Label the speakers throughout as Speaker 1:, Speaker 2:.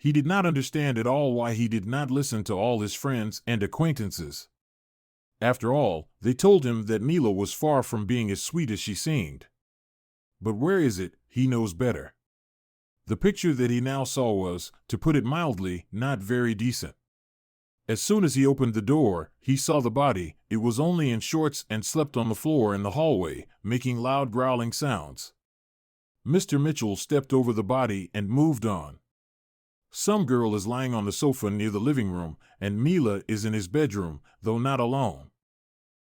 Speaker 1: He did not understand at all why he did not listen to all his friends and acquaintances. After all, they told him that Mila was far from being as sweet as she seemed. But where is it? He knows better. The picture that he now saw was, to put it mildly, not very decent. As soon as he opened the door, he saw the body. It was only in shorts and slept on the floor in the hallway, making loud growling sounds. Mr. Mitchell stepped over the body and moved on. Some girl is lying on the sofa near the living room, and Mila is in his bedroom, though not alone.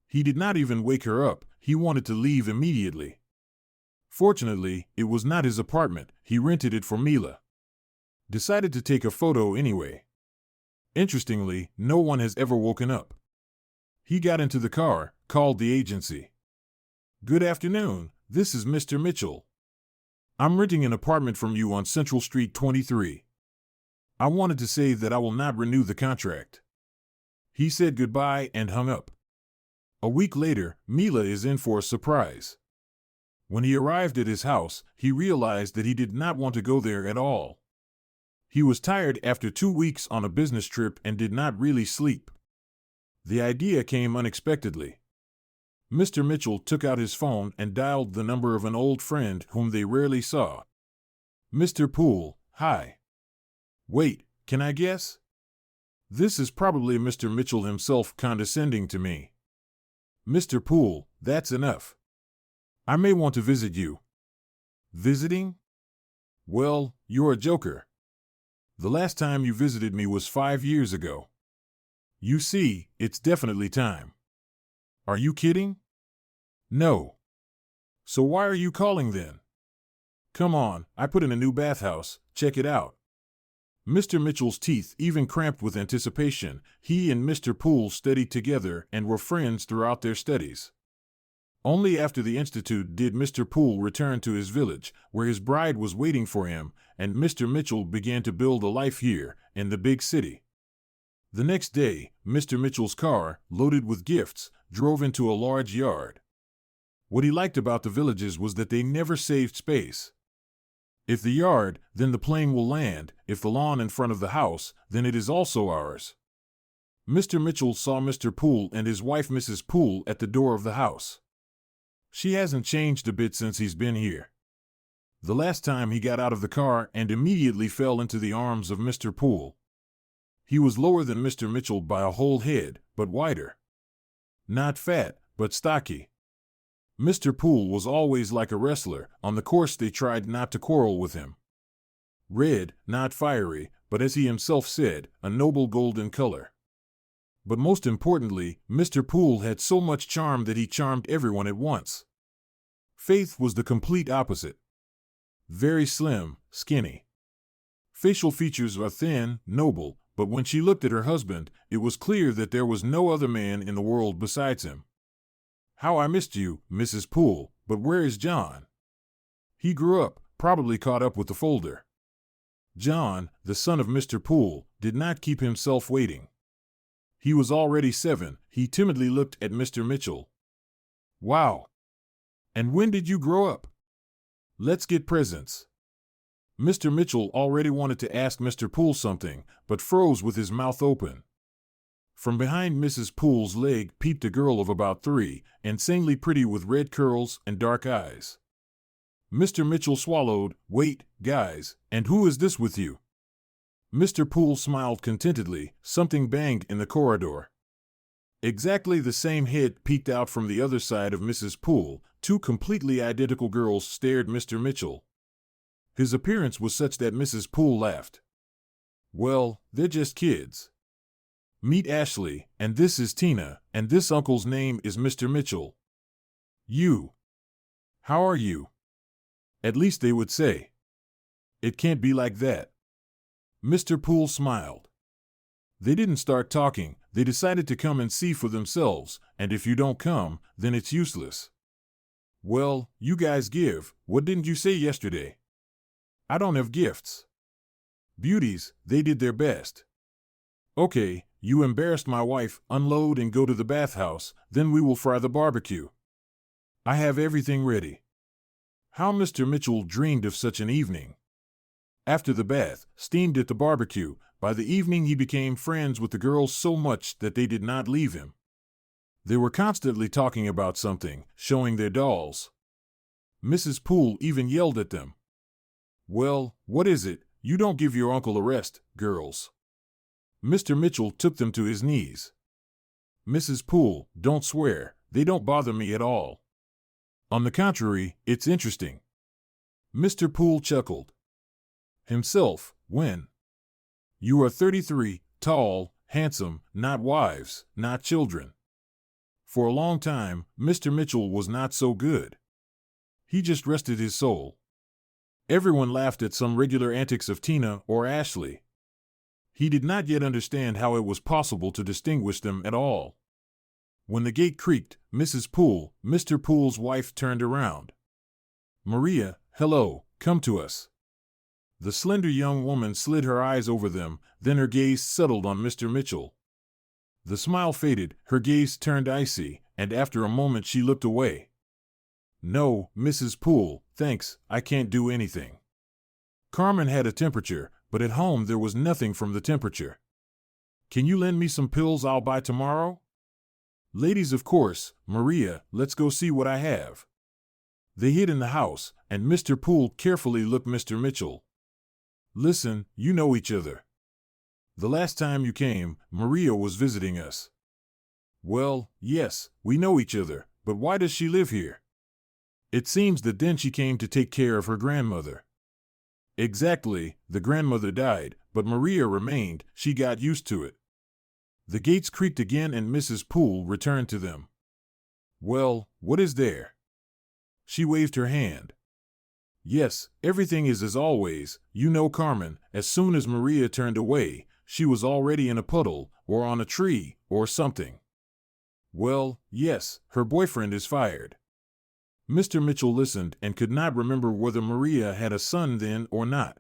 Speaker 1: He did not even wake her up. He wanted to leave immediately. Fortunately, it was not his apartment. He rented it for Mila. Decided to take a photo anyway. Interestingly, no one has ever woken up. He got into the car, called the agency. "Good afternoon, this is Mr. Mitchell. I'm renting an apartment from you on Central Street 23. I wanted to say that I will not renew the contract." He said goodbye and hung up. A week later, Mila is in for a surprise. When he arrived at his house, he realized that he did not want to go there at all. He was tired after 2 weeks on a business trip and did not really sleep. The idea came unexpectedly. Mr. Mitchell took out his phone and dialed the number of an old friend whom they rarely saw. "Mr. Poole, hi. Wait, can I guess? This is probably Mr. Mitchell himself condescending to me. Mr. Poole, that's enough. I may want to visit you." "Visiting? Well, you're a joker. The last time you visited me was 5 years ago. You see, it's definitely time." "Are you kidding?" "No." "So why are you calling then?" "Come on, I put in a new bathhouse, check it out." Mr. Mitchell's teeth even cramped with anticipation. He and Mr. Poole studied together and were friends throughout their studies. Only after the institute did Mr. Poole return to his village, where his bride was waiting for him, and Mr. Mitchell began to build a life here, in the big city. The next day, Mr. Mitchell's car, loaded with gifts, drove into a large yard. What he liked about the villages was that they never saved space. If the yard, then the plane will land. If the lawn in front of the house, then it is also ours. Mr. Mitchell saw Mr. Poole and his wife Mrs. Poole at the door of the house. She hasn't changed a bit since he's been here. The last time he got out of the car and immediately fell into the arms of Mr. Poole. He was lower than Mr. Mitchell by a whole head, but wider. Not fat, but stocky. Mr. Poole was always like a wrestler. On the course they tried not to quarrel with him. Red, not fiery, but as he himself said, a noble golden color. But most importantly, Mr. Poole had so much charm that he charmed everyone at once. Faith was the complete opposite. Very slim, skinny. Facial features are thin, noble, but when she looked at her husband, it was clear that there was no other man in the world besides him. "How I missed you, Mrs. Poole, but where is John?" "He grew up, probably caught up with the folder." John, the son of Mr. Poole, did not keep himself waiting. He was already 7. He timidly looked at Mr. Mitchell. "Wow. And when did you grow up? Let's get presents." Mr. Mitchell already wanted to ask Mr. Poole something, but froze with his mouth open. From behind Mrs. Poole's leg peeped a girl of about 3, insanely pretty with red curls and dark eyes. Mr. Mitchell swallowed. "Wait, guys, and who is this with you?" Mr. Poole smiled contentedly. Something banged in the corridor. Exactly the same head peeked out from the other side of Mrs. Poole. 2 completely identical girls stared Mr. Mitchell. His appearance was such that Mrs. Poole laughed. "Well, they're just kids. Meet Ashley, and this is Tina, and this uncle's name is Mr. Mitchell. You. How are you?" At least they would say. "It can't be like that." Mr. Poole smiled. They didn't start talking. They decided to come and see for themselves, and if you don't come, then it's useless. "Well, you guys give. What didn't you say yesterday?" "I don't have gifts." "Beauties, they did their best." "Okay, you embarrassed my wife. Unload and go to the bathhouse, then we will fry the barbecue. I have everything ready." How Mr. Mitchell dreamed of such an evening. After the bath, steamed at the barbecue, by the evening he became friends with the girls so much that they did not leave him. They were constantly talking about something, showing their dolls. Mrs. Poole even yelled at them. "Well, what is it? You don't give your uncle a rest, girls." Mr. Mitchell took them to his knees. "Mrs. Poole, don't swear, they don't bother me at all. On the contrary, it's interesting." Mr. Poole chuckled. Himself, when you are 33, tall, handsome, not wives, not children. For a long time, Mr. Mitchell was not so good. He just rested his soul. Everyone laughed at some regular antics of Tina or Ashley. He did not yet understand how it was possible to distinguish them at all. When the gate creaked, Mrs. Poole, Mr. Poole's wife, turned around. "Maria, hello, come to us." The slender young woman slid her eyes over them, then her gaze settled on Mr. Mitchell. The smile faded, her gaze turned icy, and after a moment she looked away. "No, Mrs. Poole, thanks, I can't do anything. Carmen had a temperature, but at home there was nothing from the temperature. Can you lend me some pills I'll buy tomorrow?" "Ladies, of course. Maria, let's go see what I have." They hid in the house, and Mr. Poole carefully looked Mr. Mitchell. "Listen, you know each other. The last time you came, Maria was visiting us." "Well, yes, we know each other, but why does she live here?" "It seems that then she came to take care of her grandmother." "Exactly, the grandmother died, but Maria remained, she got used to it." The gates creaked again and Mrs. Poole returned to them. "Well, what is there?" She waved her hand. "Yes, everything is as always. You know Carmen, as soon as Maria turned away, she was already in a puddle, or on a tree, or something." "Well, yes, her boyfriend is fired." Mr. Mitchell listened and could not remember whether Maria had a son then or not.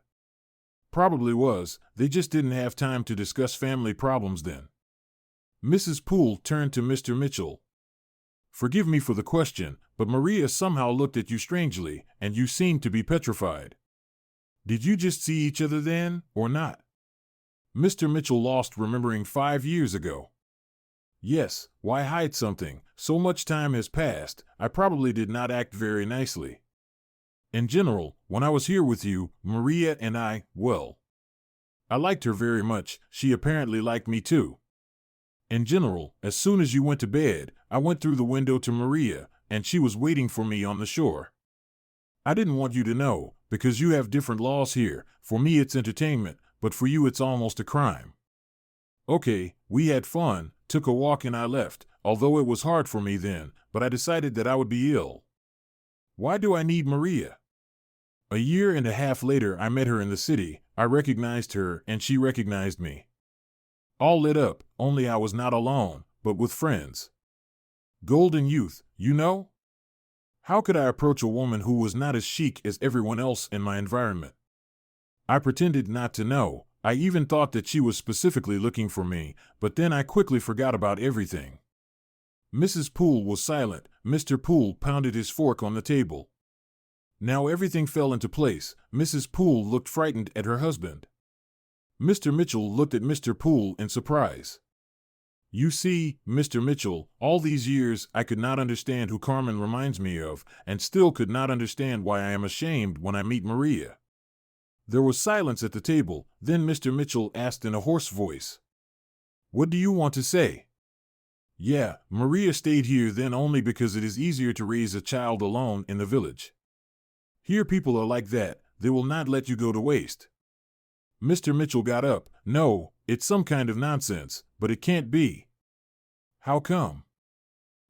Speaker 1: Probably was, they just didn't have time to discuss family problems then. Mrs. Poole turned to Mr. Mitchell. "Forgive me for the question, but Maria somehow looked at you strangely, and you seemed to be petrified. Did you just see each other then, or not?" Mr. Mitchell lost remembering 5 years ago. "Yes, why hide something? So much time has passed, I probably did not act very nicely. In general, when I was here with you, Maria and I, well, I liked her very much, she apparently liked me too. In general, as soon as you went to bed, I went through the window to Maria, and she was waiting for me on the shore. I didn't want you to know, because you have different laws here. For me it's entertainment, but for you it's almost a crime. Okay, we had fun, took a walk and I left, although it was hard for me then, but I decided that I would be ill. Why do I need Maria?" A year and a half later I met her in the city, I recognized her and she recognized me. All lit up, only I was not alone, but with friends. Golden youth, you know? How could I approach a woman who was not as chic as everyone else in my environment? I pretended not to know. I even thought that she was specifically looking for me, but then I quickly forgot about everything. Mrs. Poole was silent. Mr. Poole pounded his fork on the table. Now everything fell into place. Mrs. Poole looked frightened at her husband. Mr. Mitchell looked at Mr. Poole in surprise. "You see, Mr. Mitchell, all these years I could not understand who Carmen reminds me of, and still could not understand why I am ashamed when I meet Maria." There was silence at the table, then Mr. Mitchell asked in a hoarse voice, "What do you want to say?" "Yeah, Maria stayed here then only because it is easier to raise a child alone in the village. Here people are like that, they will not let you go to waste." Mr. Mitchell got up. "No, it's some kind of nonsense, but it can't be." "How come?"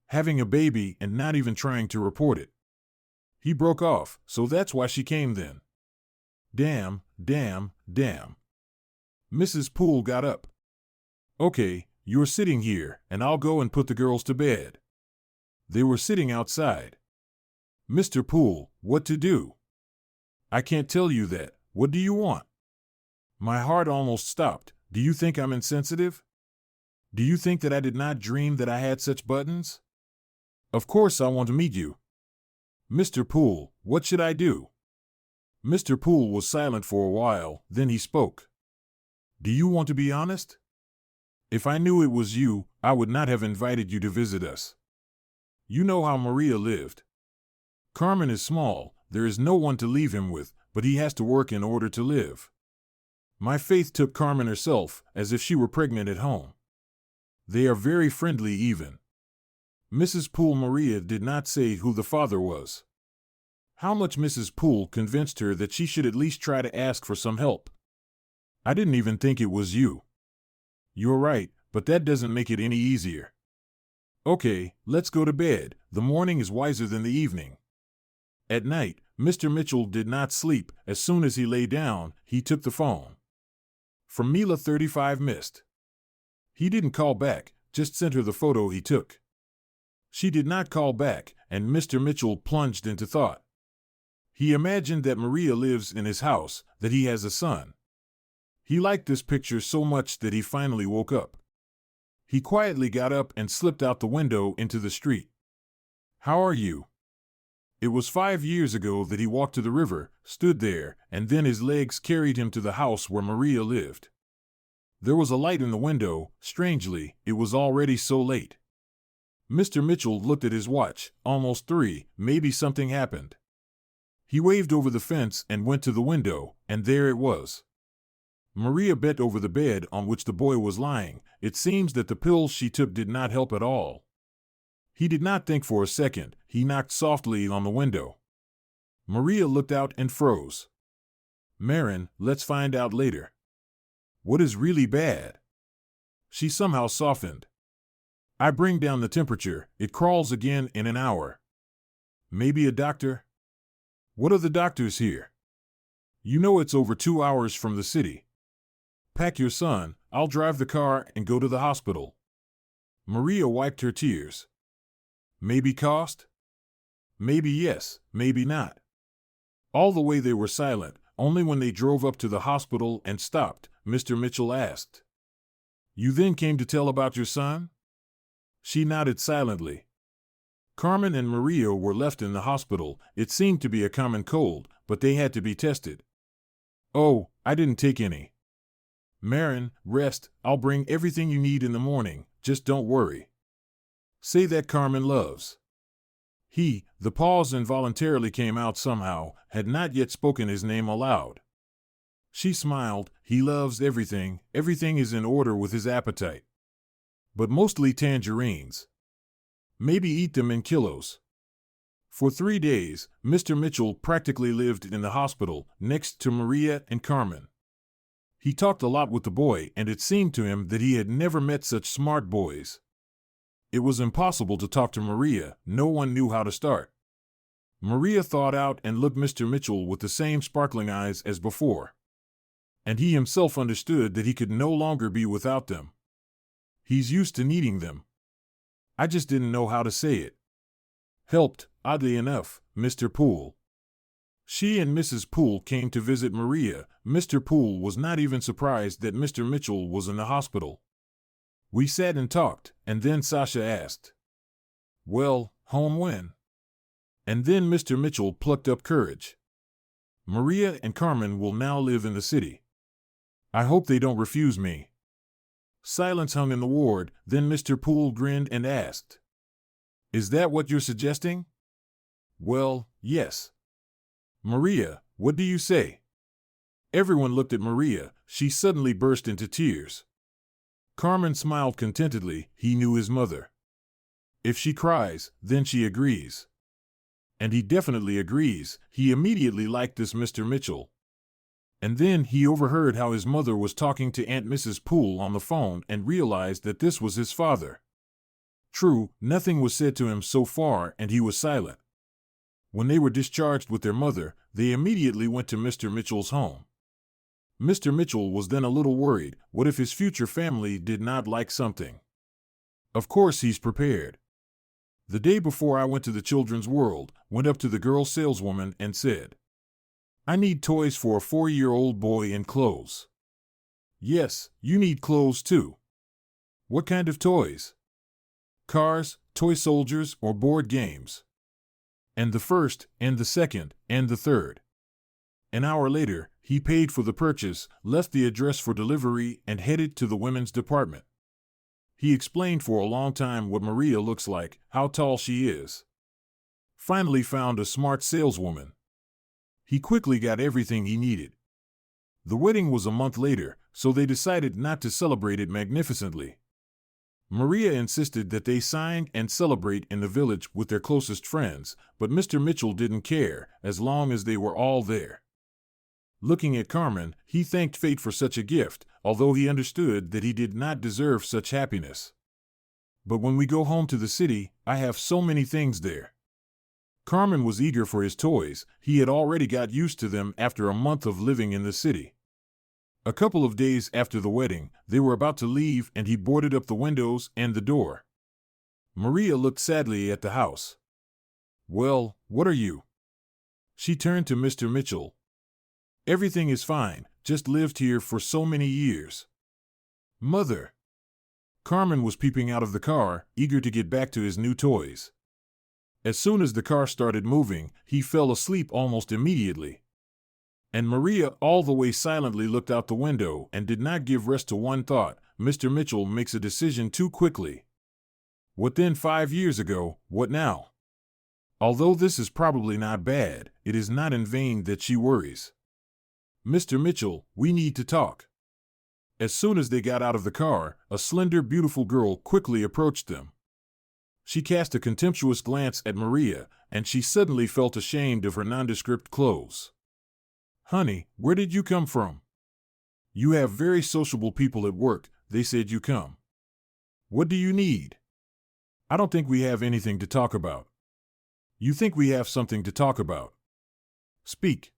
Speaker 1: "Having a baby and not even trying to report it." He broke off. "So that's why she came then." Damn, damn, damn. Mrs. Poole got up. "Okay, you're sitting here, and I'll go and put the girls to bed." They were sitting outside. "Mr. Poole, what to do?" "I can't tell you that. What do you want?" My heart almost stopped. Do you think I'm insensitive? Do you think that I did not dream that I had such buttons? Of course I want to meet you. "Mr. Poole, what should I do?" Mr. Poole was silent for a while, then he spoke. Do you want to be honest? If I knew it was you, I would not have invited you to visit us. You know how Maria lived. Carmen is small, there is no one to leave him with, but he has to work in order to live. My Faith took Carmen herself, as if she were pregnant at home. They are very friendly even. Mrs. Poole Maria did not say who the father was. How much Mrs. Poole convinced her that she should at least try to ask for some help. I didn't even think it was you. You're right, but that doesn't make it any easier. Okay, let's go to bed. The morning is wiser than the evening. At night, Mr. Mitchell did not sleep. As soon as he lay down, he took the phone. From Mila 35 missed. He didn't call back, just sent her the photo he took. She did not call back, and Mr. Mitchell plunged into thought. He imagined that Maria lives in his house, that he has a son. He liked this picture so much that he finally woke up. He quietly got up and slipped out the window into the street. How are you? It was 5 years ago that he walked to the river, stood there, and then his legs carried him to the house where Maria lived. There was a light in the window. Strangely, it was already so late. Mr. Mitchell looked at his watch. Almost 3, maybe something happened. He waved over the fence and went to the window, and there it was. Maria bent over the bed on which the boy was lying. It seems that the pills she took did not help at all. He did not think for a second. He knocked softly on the window. Maria looked out and froze. Marin, let's find out later. What is really bad? She somehow softened. I bring down the temperature. It crawls again in an hour. Maybe a doctor? What are the doctors here? You know it's over 2 hours from the city. Pack your son, I'll drive the car and go to the hospital. Maria wiped her tears. Maybe cost? Maybe yes, maybe not. All the way they were silent. Only when they drove up to the hospital and stopped, Mr. Mitchell asked, You then came to tell about your son? She nodded silently. Carmen and Maria were left in the hospital. It seemed to be a common cold, but they had to be tested. Oh, I didn't take any. Marin, rest. I'll bring everything you need in the morning. Just don't worry. Say that Carmen loves. The pause involuntarily came out somehow, had not yet spoken his name aloud. She smiled. He loves everything. Everything is in order with his appetite. But mostly tangerines. Maybe eat them in kilos. For 3 days, Mr. Mitchell practically lived in the hospital, next to Maria and Carmen. He talked a lot with the boy, and it seemed to him that he had never met such smart boys. It was impossible to talk to Maria. No one knew how to start. Maria thawed out and looked Mr. Mitchell with the same sparkling eyes as before. And he himself understood that he could no longer be without them. He's used to needing them. I just didn't know how to say it. Helped, oddly enough, Mr. Poole. She and Mrs. Poole came to visit Maria. Mr. Poole was not even surprised that Mr. Mitchell was in the hospital. We sat and talked, and then Sasha asked, Well, home when? And then Mr. Mitchell plucked up courage. Maria and Carmen will now live in the city. I hope they don't refuse me. Silence hung in the ward, then Mr. Poole grinned and asked, Is that what you're suggesting? Well, yes. Maria, what do you say? Everyone looked at Maria. She suddenly burst into tears. Carmen smiled contentedly. He knew his mother. If she cries, then she agrees. And he definitely agrees. He immediately liked this Mr. Mitchell. And then he overheard how his mother was talking to Aunt Mrs. Poole on the phone and realized that this was his father. True, nothing was said to him so far, and he was silent. When they were discharged with their mother, they immediately went to Mr. Mitchell's home. Mr. Mitchell was then a little worried. What if his future family did not like something? Of course he's prepared. The day before I went to the children's world, went up to the girl saleswoman and said, I need toys for a 4-year-old boy and clothes. Yes, you need clothes too. What kind of toys? Cars, toy soldiers, or board games? And the first, and the second, and the third. An hour later, he paid for the purchase, left the address for delivery, and headed to the women's department. He explained for a long time what Maria looks like, how tall she is. Finally found a smart saleswoman. He quickly got everything he needed. The wedding was a month later, so they decided not to celebrate it magnificently. Maria insisted that they sign and celebrate in the village with their closest friends, but Mr. Mitchell didn't care, as long as they were all there. Looking at Carmen, he thanked fate for such a gift, although he understood that he did not deserve such happiness. But when we go home to the city, I have so many things there. Carmen was eager for his toys. He had already got used to them after a month of living in the city. A couple of days after the wedding, they were about to leave and he boarded up the windows and the door. Maria looked sadly at the house. "Well, what are you?" She turned to Mr. Mitchell. "Everything is fine, just lived here for so many years." "Mother." Carmen was peeping out of the car, eager to get back to his new toys. As soon as the car started moving, he fell asleep almost immediately. And Maria all the way silently looked out the window and did not give rest to one thought: Mr. Mitchell makes a decision too quickly. What then 5 years ago, what now? Although this is probably not bad, it is not in vain that she worries. "Mr. Mitchell, we need to talk." As soon as they got out of the car, a slender, beautiful girl quickly approached them. She cast a contemptuous glance at Maria, and she suddenly felt ashamed of her nondescript clothes. "Honey, where did you come from?" "You have very sociable people at work, they said you come." "What do you need?" "I don't think we have anything to talk about." "You think we have something to talk about? Speak."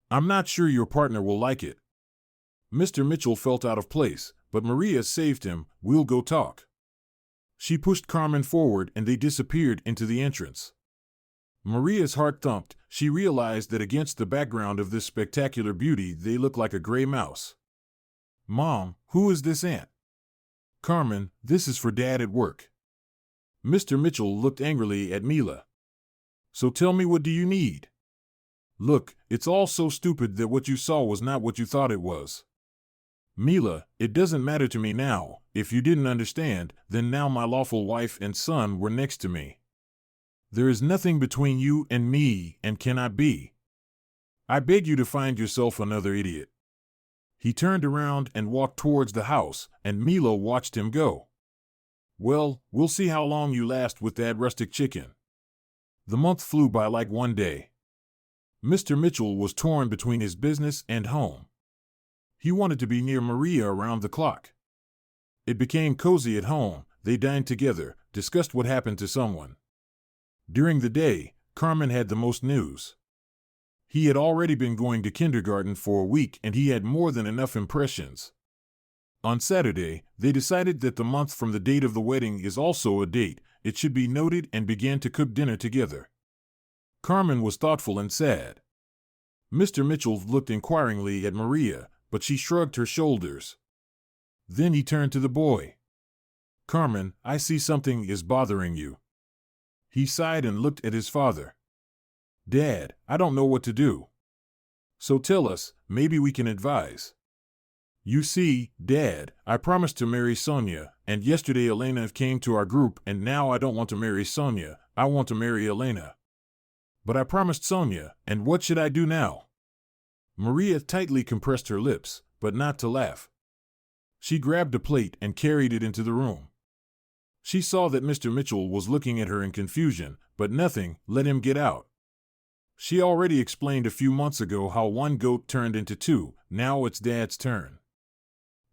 Speaker 1: "I'm not sure your partner will like it." Mr. Mitchell felt out of place, but Maria saved him. "We'll go talk." She pushed Carmen forward and they disappeared into the entrance. Maria's heart thumped. She realized that against the background of this spectacular beauty they looked like a gray mouse. "Mom, who is this aunt?" "Carmen, this is for Dad at work." Mr. Mitchell looked angrily at Mila. "So tell me, what do you need?" "Look, it's all so stupid that what you saw was not what you thought it was." "Mila, it doesn't matter to me now. If you didn't understand, then now my lawful wife and son were next to me. There is nothing between you and me and cannot be. I beg you to find yourself another idiot." He turned around and walked towards the house, and Mila watched him go. "Well, we'll see how long you last with that rustic chicken." The month flew by like one day. Mr. Mitchell was torn between his business and home. He wanted to be near Maria around the clock. It became cozy at home. They dined together, discussed what happened to someone. During the day, Carmen had the most news. He had already been going to kindergarten for a week and he had more than enough impressions. On Saturday, they decided that the month from the date of the wedding is also a date. It should be noted, and began to cook dinner together. Carmen was thoughtful and sad. Mr. Mitchell looked inquiringly at Maria, but she shrugged her shoulders. Then he turned to the boy. "Carmen, I see something is bothering you." He sighed and looked at his father. "Dad, I don't know what to do." "So tell us, maybe we can advise." "You see, Dad, I promised to marry Sonia, and yesterday Elena came to our group, and now I don't want to marry Sonia, I want to marry Elena. But I promised Sonia, and what should I do now?" Maria tightly compressed her lips, but not to laugh. She grabbed a plate and carried it into the room. She saw that Mr. Mitchell was looking at her in confusion, but nothing let him get out. She already explained a few months ago how one goat turned into two. Now it's Dad's turn.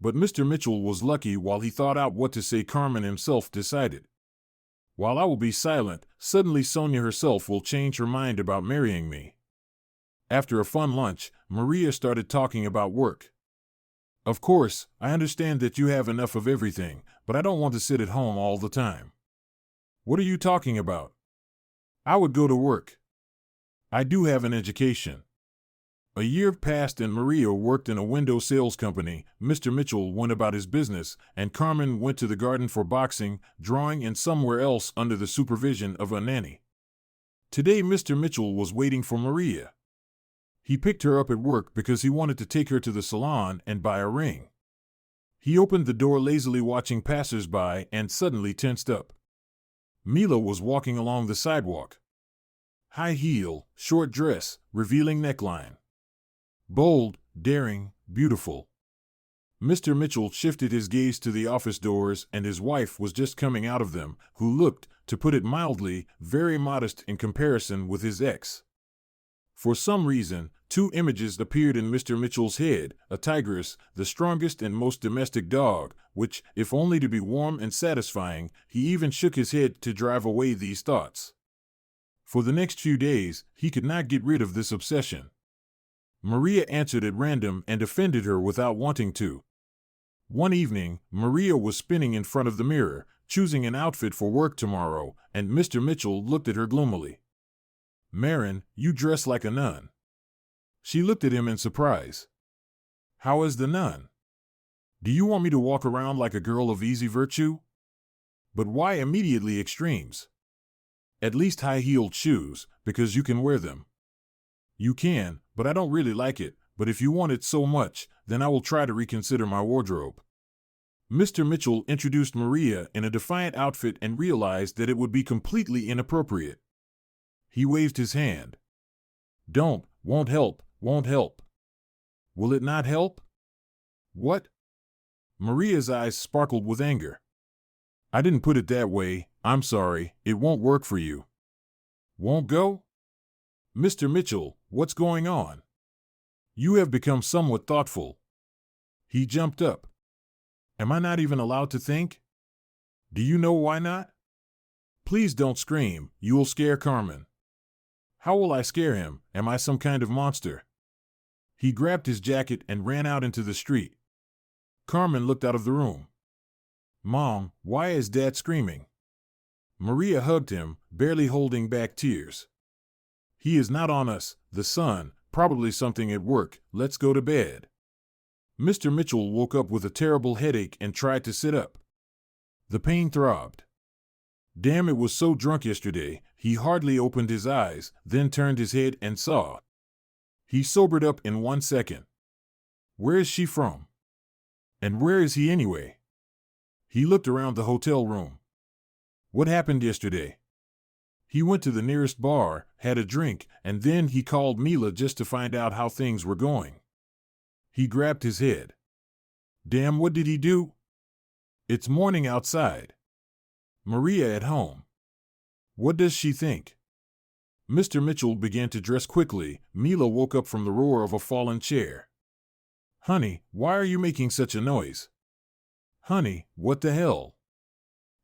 Speaker 1: But Mr. Mitchell was lucky. While he thought out what to say, Carmen himself decided. "While I will be silent, suddenly Sonia herself will change her mind about marrying me." After a fun lunch, Maria started talking about work. "Of course, I understand that you have enough of everything, but I don't want to sit at home all the time." "What are you talking about?" "I would go to work. I do have an education." A year passed and Maria worked in a window sales company. Mr. Mitchell went about his business, and Carmen went to the garden for boxing, drawing, and somewhere else under the supervision of a nanny. Today Mr. Mitchell was waiting for Maria. He picked her up at work because he wanted to take her to the salon and buy a ring. He opened the door lazily watching passers-by and suddenly tensed up. Mila was walking along the sidewalk. High heel, short dress, revealing neckline. Bold, daring, beautiful. Mr. Mitchell shifted his gaze to the office doors, and his wife was just coming out of them, who looked, to put it mildly, very modest in comparison with his ex. For some reason, two images appeared in Mr. Mitchell's head, a tigress, the strongest and most domestic dog, which, if only to be warm and satisfying, he even shook his head to drive away these thoughts. For the next few days, he could not get rid of this obsession. Maria answered at random and offended her without wanting to. One evening, Maria was spinning in front of the mirror, choosing an outfit for work tomorrow, and Mr. Mitchell looked at her gloomily. "Marin, you dress like a nun." She looked at him in surprise. "How is the nun? Do you want me to walk around like a girl of easy virtue? But why immediately extremes? At least high-heeled shoes, because you can wear them." "You can, but I don't really like it, but if you want it so much, then I will try to reconsider my wardrobe." Mr. Mitchell introduced Maria in a defiant outfit and realized that it would be completely inappropriate. He waved his hand. "Don't, won't help, won't help." "Will it not help?" "What?" Maria's eyes sparkled with anger. "I didn't put it that way. I'm sorry, it won't work for you." "Won't go?" "Mr. Mitchell, what's going on? You have become somewhat thoughtful." He jumped up. "Am I not even allowed to think? Do you know why not?" "Please don't scream, you will scare Carmen." "How will I scare him? Am I some kind of monster?" He grabbed his jacket and ran out into the street. Carmen looked out of the room. "Mom, why is Dad screaming?" Maria hugged him, barely holding back tears. "He is not on us, the sun, probably something at work. Let's go to bed." Mr. Mitchell woke up with a terrible headache and tried to sit up. The pain throbbed. Damn, it was so drunk yesterday, he hardly opened his eyes, then turned his head and saw. He sobered up in 1 second. Where is she from? And where is he anyway? He looked around the hotel room. What happened yesterday? He went to the nearest bar, had a drink, and then he called Mila just to find out how things were going. He grabbed his head. Damn, what did he do? It's morning outside. Maria at home. What does she think? Mr. Mitchell began to dress quickly. Mila woke up from the roar of a fallen chair. Honey, why are you making such a noise? Honey, what the hell?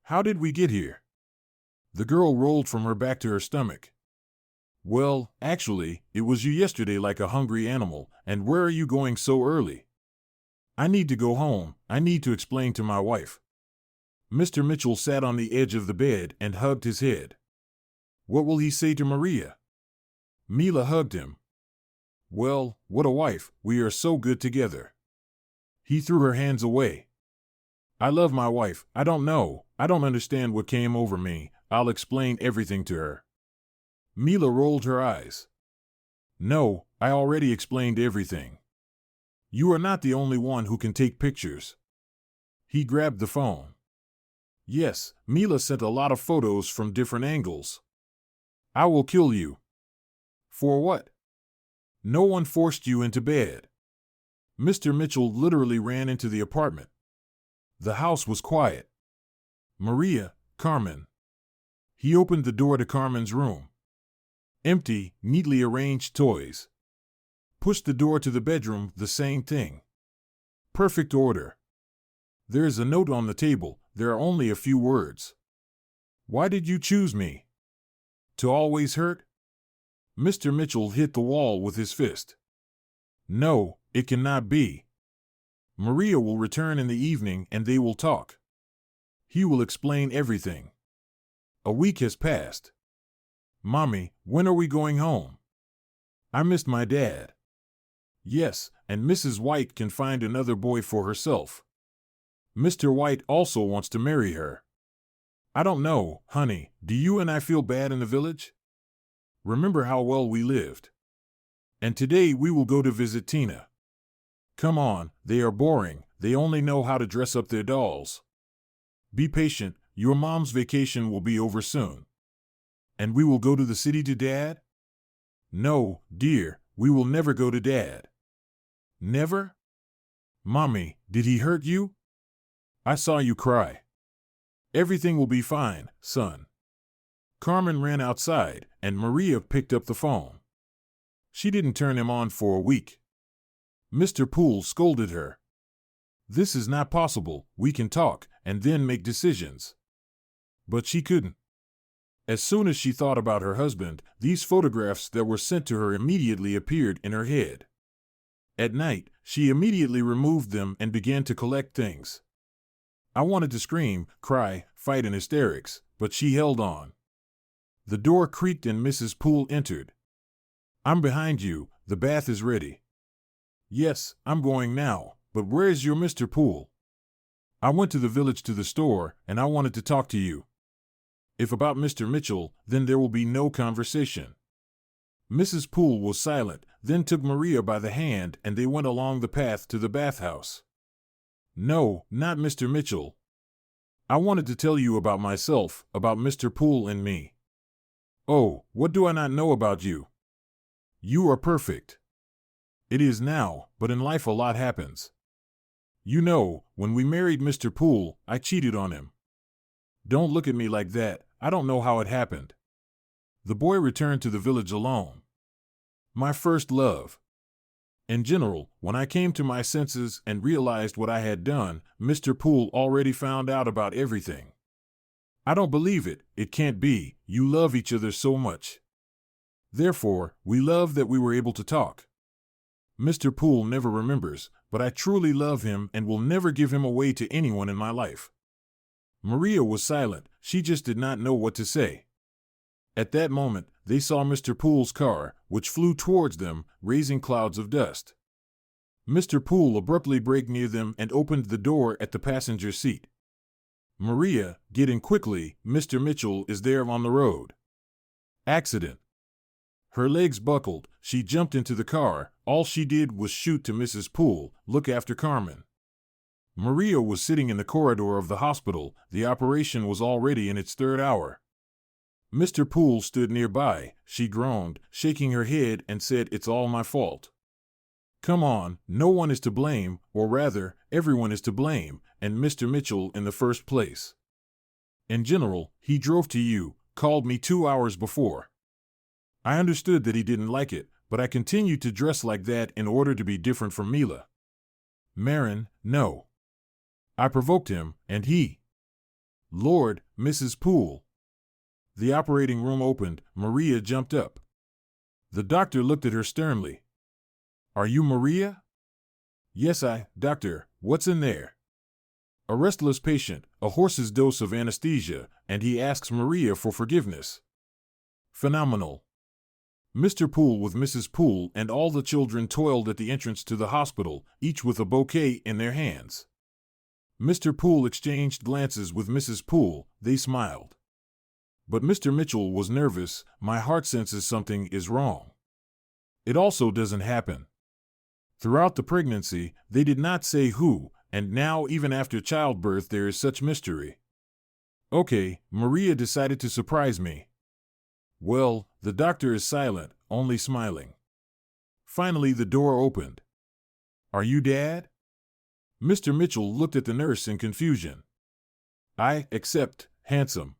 Speaker 1: How did we get here? The girl rolled from her back to her stomach. Well, actually, it was you yesterday like a hungry animal, and where are you going so early? I need to go home. I need to explain to my wife. Mr. Mitchell sat on the edge of the bed and hugged his head. What will he say to Maria? Mila hugged him. Well, what a wife, we are so good together. He threw her hands away. I love my wife. I don't understand what came over me. I'll explain everything to her. Mila rolled her eyes. No, I already explained everything. You are not the only one who can take pictures. He grabbed the phone. Yes, Mila sent a lot of photos from different angles. I will kill you. For what? No one forced you into bed. Mr. Mitchell literally ran into the apartment. The house was quiet. Maria, Carmen. He opened the door to Carmen's room. Empty, neatly arranged toys. Pushed the door to the bedroom, the same thing. Perfect order. There is a note on the table. There are only a few words. Why did you choose me? To always hurt? Mr. Mitchell hit the wall with his fist. No, it cannot be. Maria will return in the evening and they will talk. He will explain everything. A week has passed. Mommy, when are we going home? I missed my dad. Yes, and Mrs. White can find another boy for herself. Mr. White also wants to marry her. I don't know, honey, do you and I feel bad in the village? Remember how well we lived. And today we will go to visit Tina. Come on, they are boring. They only know how to dress up their dolls. Be patient, your mom's vacation will be over soon. And we will go to the city to Dad? No, dear, we will never go to Dad. Never? Mommy, did he hurt you? I saw you cry. Everything will be fine, son. Carmen ran outside, and Maria picked up the phone. She didn't turn him on for a week. Mr. Poole scolded her. This is not possible. We can talk, and then make decisions. But she couldn't. As soon as she thought about her husband, these photographs that were sent to her immediately appeared in her head. At night, she immediately removed them and began to collect things. I wanted to scream, cry, fight in hysterics, but she held on. The door creaked and Mrs. Poole entered. I'm behind you, the bath is ready. Yes, I'm going now, but where is your Mr. Poole? I went to the village to the store, and I wanted to talk to you. If about Mr. Mitchell, then there will be no conversation. Mrs. Poole was silent, then took Maria by the hand and they went along the path to the bathhouse. No, not Mr. Mitchell. I wanted to tell you about myself, about Mr. Poole and me. Oh, what do I not know about you? You are perfect. It is now, but in life a lot happens. You know, when we married Mr. Poole, I cheated on him. Don't look at me like that, I don't know how it happened. The boy returned to the village alone. My first love. In general, when I came to my senses and realized what I had done, Mr. Poole already found out about everything. I don't believe it, it can't be, you love each other so much. Therefore, we love that we were able to talk. Mr. Poole never remembers, but I truly love him and will never give him away to anyone in my life. Maria was silent, she just did not know what to say. At that moment, they saw Mr. Poole's car, which flew towards them, raising clouds of dust. Mr. Poole abruptly braked near them and opened the door at the passenger seat. Maria, get in quickly, Mr. Mitchell is there on the road. Accident. Her legs buckled, she jumped into the car, all she did was shoot to Mrs. Poole, look after Carmen. Maria was sitting in the corridor of the hospital, the operation was already in its third hour. Mr. Poole stood nearby, she groaned, shaking her head and said, "It's all my fault." Come on, no one is to blame, or rather, everyone is to blame, and Mr. Mitchell in the first place. In general, he drove to you, called me 2 hours before. I understood that he didn't like it, but I continued to dress like that in order to be different from Mila. Marin, no. I provoked him, and he. Lord, Mrs. Poole. The operating room opened, Maria jumped up. The doctor looked at her sternly. Are you Maria? Yes, doctor, what's in there? A restless patient, a horse's dose of anesthesia, and he asks Maria for forgiveness. Phenomenal. Mr. Poole with Mrs. Poole and all the children toiled at the entrance to the hospital, each with a bouquet in their hands. Mr. Poole exchanged glances with Mrs. Poole, they smiled. But Mr. Mitchell was nervous, my heart senses something is wrong. It also doesn't happen. Throughout the pregnancy, they did not say who, and now even after childbirth there is such mystery. Okay, Maria decided to surprise me. Well, the doctor is silent, only smiling. Finally the door opened. Are you Dad? Mr. Mitchell looked at the nurse in confusion. I accept, handsome.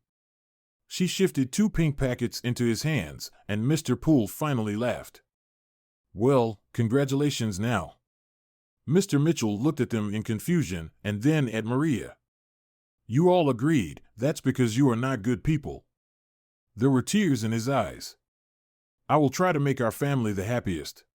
Speaker 1: She shifted 2 pink packets into his hands, and Mr. Poole finally laughed. Well, congratulations now. Mr. Mitchell looked at them in confusion, and then at Maria. You all agreed, that's because you are not good people. There were tears in his eyes. I will try to make our family the happiest.